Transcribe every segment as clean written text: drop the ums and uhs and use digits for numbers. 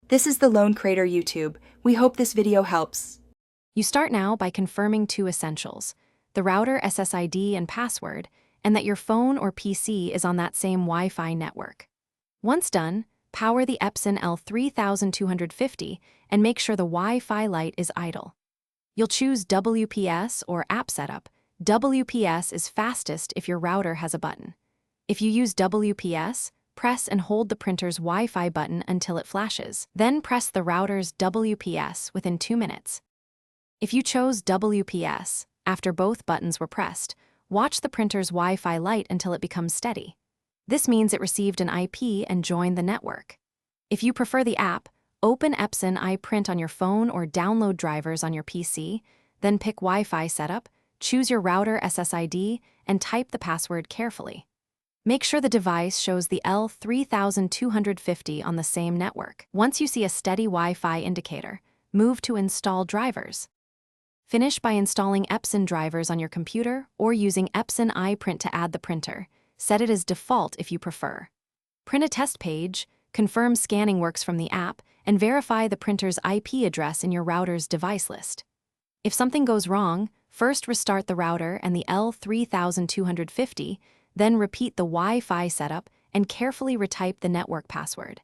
This is the Lone Crater YouTube. We hope this video helps. You start now by confirming two essentials: the router SSID and password, and that your phone or PC is on that same Wi-Fi network. Once done, power the Epson L3250 and make sure the Wi-Fi light is idle. You'll choose WPS or App Setup. WPS is fastest if your router has a button. If you use WPS, press and hold the printer's Wi-Fi button until it flashes. Then press the router's WPS within 2 minutes. If you chose WPS after both buttons were pressed, watch the printer's Wi-Fi light until it becomes steady. This means it received an IP and joined the network. If you prefer the app, open Epson iPrint on your phone or download drivers on your PC, then pick Wi-Fi setup, choose your router SSID, and type the password carefully. Make sure the device shows the L3250 on the same network. Once you see a steady Wi-Fi indicator, move to Install Drivers. Finish by installing Epson drivers on your computer or using Epson iPrint to add the printer. Set it as default if you prefer. Print a test page, confirm scanning works from the app, and verify the printer's IP address in your router's device list. If something goes wrong, first restart the router and the L3250, then repeat the Wi-Fi setup and carefully retype the network password.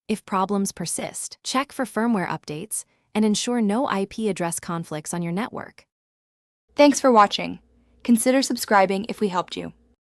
If problems persist, check for firmware updates and ensure no IP address conflicts on your network. Thanks for watching. Consider subscribing if we helped you.